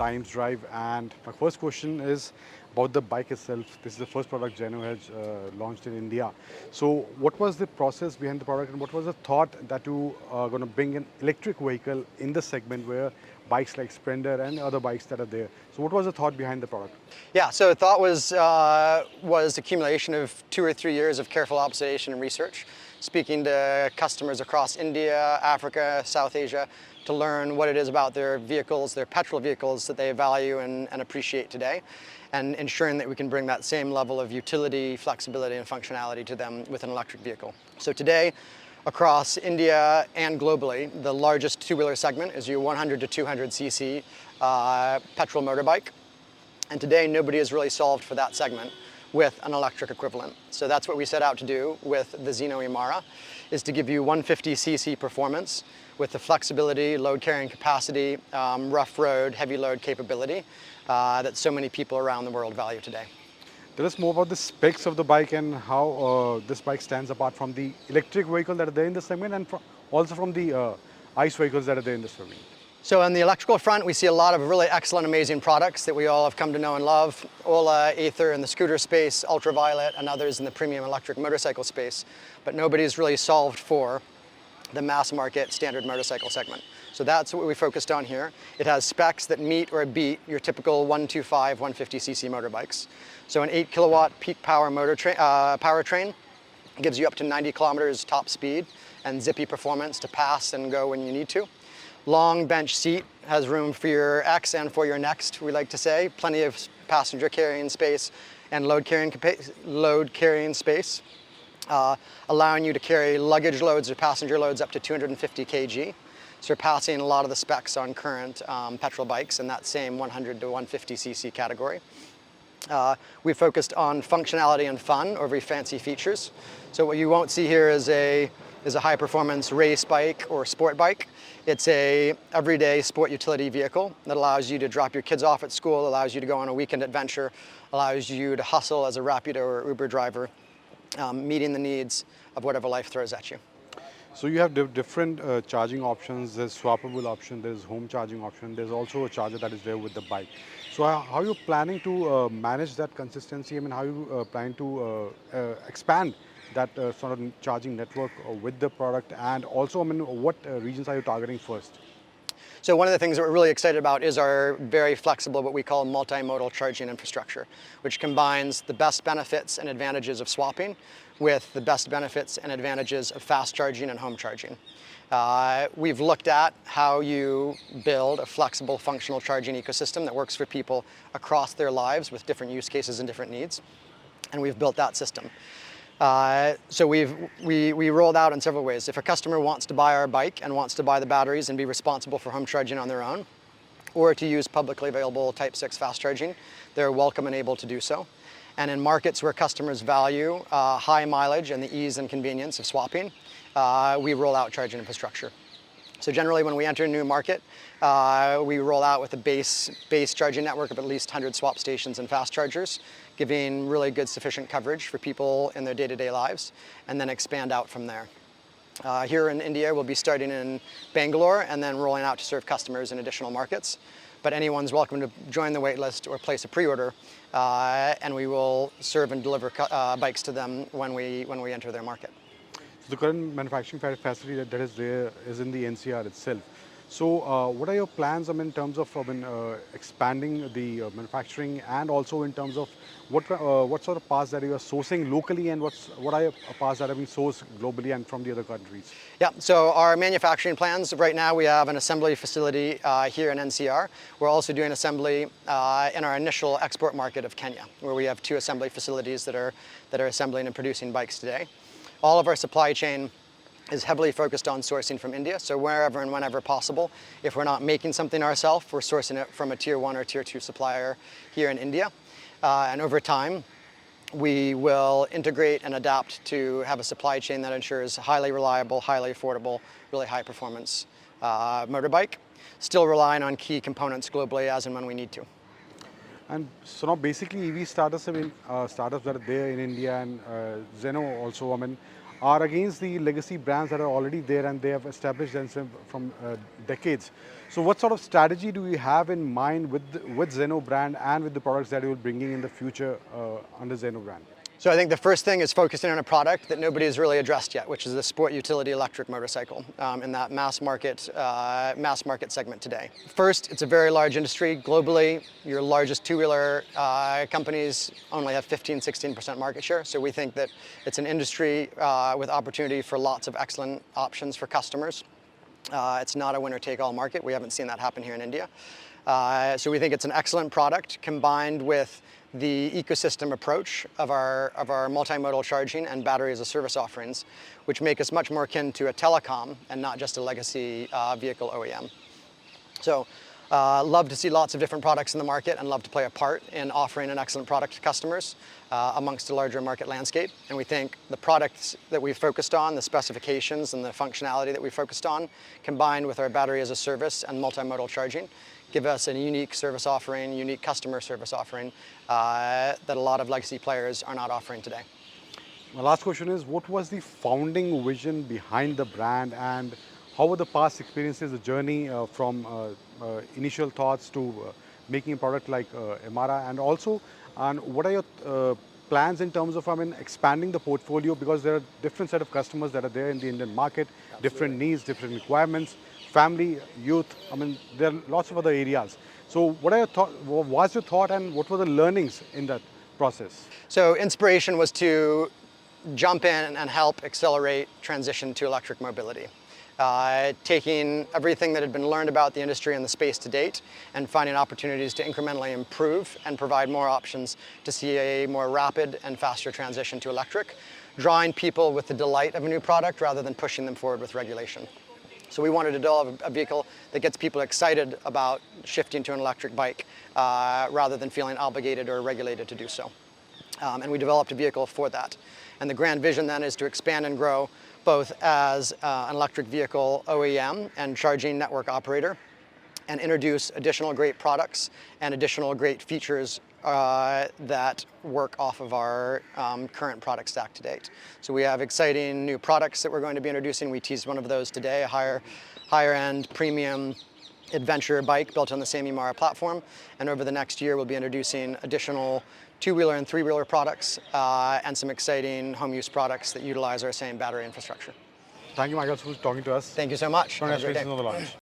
Times Drive, and my first question is about the bike itself. This is the first product Zeno has launched in India. So, what was the process behind the product, and what was the thought that you are going to bring an electric vehicle in the segment where bikes like Splendor and other bikes that are there? So, what was the thought behind the product? Yeah, so the thought was accumulation of 2 or 3 years of careful observation and research, speaking to customers across India, Africa, South Asia, to learn what it is about their vehicles, their petrol vehicles that they value and appreciate today, and ensuring that we can bring that same level of utility, flexibility, and functionality to them with an electric vehicle. So today, across India and globally, the largest two-wheeler segment is your 100 to 200 cc petrol motorbike. And today, nobody has really solved for that segment with an electric equivalent. So that's what we set out to do with the Zeno Imara, is to give you 150 cc performance with the flexibility, load carrying capacity, rough road, heavy load capability that so many people around the world value today. Tell us more about the specs of the bike and how this bike stands apart from the electric vehicle that are there in the segment, and also from the ICE vehicles that are there in the segment. So on the electrical front, we see a lot of really excellent, amazing products that we all have come to know and love. Ola, Aether in the scooter space, Ultraviolet, and others in the premium electric motorcycle space. But nobody's really solved for the mass market standard motorcycle segment. So that's what we focused on here. It has specs that meet or beat your typical 125, 150 cc motorbikes. So an 8 kilowatt peak power powertrain gives you up to 90 kilometers top speed and zippy performance to pass and go when you need to. Long bench seat, has room for your X and for your Next, we like to say. Plenty of passenger carrying space and load carrying space, allowing you to carry luggage loads or passenger loads up to 250 kg, surpassing a lot of the specs on current petrol bikes in that same 100 to 150 cc category. We focused on functionality and fun over fancy features. So what you won't see here is a high-performance race bike or sport bike. It's a everyday sport utility vehicle that allows you to drop your kids off at school, allows you to go on a weekend adventure, allows you to hustle as a Rapido or Uber driver, meeting the needs of whatever life throws at you. So you have different charging options. There's swappable option, there's home charging option, there's also a charger that is there with the bike. So how are you planning to manage that consistency? I mean, how are you planning to expand that sort of charging network with the product? And also, I mean, what regions are you targeting first? So one of the things that we're really excited about is our very flexible, what we call multimodal charging infrastructure, which combines the best benefits and advantages of swapping with the best benefits and advantages of fast charging and home charging. We've looked at how you build a flexible, functional charging ecosystem that works for people across their lives with different use cases and different needs, and we've built that system. So we rolled out in several ways. If a customer wants to buy our bike and wants to buy the batteries and be responsible for home charging on their own, or to use publicly available Type 6 fast charging, they're welcome and able to do so. And in markets where customers value high mileage and the ease and convenience of swapping, we roll out charging infrastructure. So generally when we enter a new market, we roll out with a base charging network of at least 100 swap stations and fast chargers, giving really good sufficient coverage for people in their day-to-day lives, and then expand out from there. Here in India, we'll be starting in Bangalore and then rolling out to serve customers in additional markets. But anyone's welcome to join the waitlist or place a pre-order, and we will serve and deliver bikes to them when we enter their market. So the current manufacturing facility that is there is in the NCR itself. So what are your plans, I mean, in terms of expanding the manufacturing, and also in terms of what sort of parts that you are sourcing locally, and what are your parts that are being sourced globally and from the other countries? Yeah, so our manufacturing plans, right now we have an assembly facility here in NCR. We're also doing assembly in our initial export market of Kenya, where we have 2 assembly facilities that are assembling and producing bikes today. All of our supply chain is heavily focused on sourcing from India, so wherever and whenever possible. If we're not making something ourselves, we're sourcing it from a tier 1 or tier 2 supplier here in India. And over time, we will integrate and adapt to have a supply chain that ensures highly reliable, highly affordable, really high performance motorbike, still relying on key components globally as and when we need to. And so now basically EV startups, I mean, startups that are there in India, and Zeno also, I mean, are against the legacy brands that are already there and they have established themselves from decades. So what sort of strategy do you have in mind with Zeno brand and with the products that you will be bringing in the future under Zeno brand? So I think the first thing is focusing on a product that nobody has really addressed yet, which is the sport utility electric motorcycle in that mass market segment today. First, it's a very large industry globally. Your largest two-wheeler companies only have 15-16% market share. So we think that it's an industry with opportunity for lots of excellent options for customers. It's not a winner-take-all market. We haven't seen that happen here in India. So we think it's an excellent product combined with the ecosystem approach of our multimodal charging and battery as a service offerings, which make us much more akin to a telecom and not just a legacy vehicle OEM. So love to see lots of different products in the market and love to play a part in offering an excellent product to customers amongst a larger market landscape. And we think the products that we've focused on, the specifications and the functionality that we focused on, combined with our battery as a service and multimodal charging, give us a unique service offering, unique customer service offering that a lot of legacy players are not offering today. My last question is, what was the founding vision behind the brand and how were the past experiences, the journey from initial thoughts to making a product like Emara, and what are your plans in terms of expanding the portfolio, because there are different set of customers that are there in the Indian market, different needs, different requirements, family, youth, there are lots of other areas. So what are your what was your thought and what were the learnings in that process? So inspiration was to jump in and help accelerate transition to electric mobility. Taking everything that had been learned about the industry and the space to date and finding opportunities to incrementally improve and provide more options to see a more rapid and faster transition to electric, drawing people with the delight of a new product rather than pushing them forward with regulation. So we wanted to develop a vehicle that gets people excited about shifting to an electric bike rather than feeling obligated or regulated to do so. And we developed a vehicle for that. And the grand vision then is to expand and grow both as an electric vehicle OEM and charging network operator, and introduce additional great products and additional great features that work off of our current product stack to date. So we have exciting new products that we're going to be introducing. We teased one of those today, a higher end premium adventure bike built on the same Emara platform. And over the next year, we'll be introducing additional two-wheeler and three-wheeler products and some exciting home use products that utilize our same battery infrastructure. Thank you, Michael, for talking to us. Thank you so much. Have a great day. Congratulations on the launch.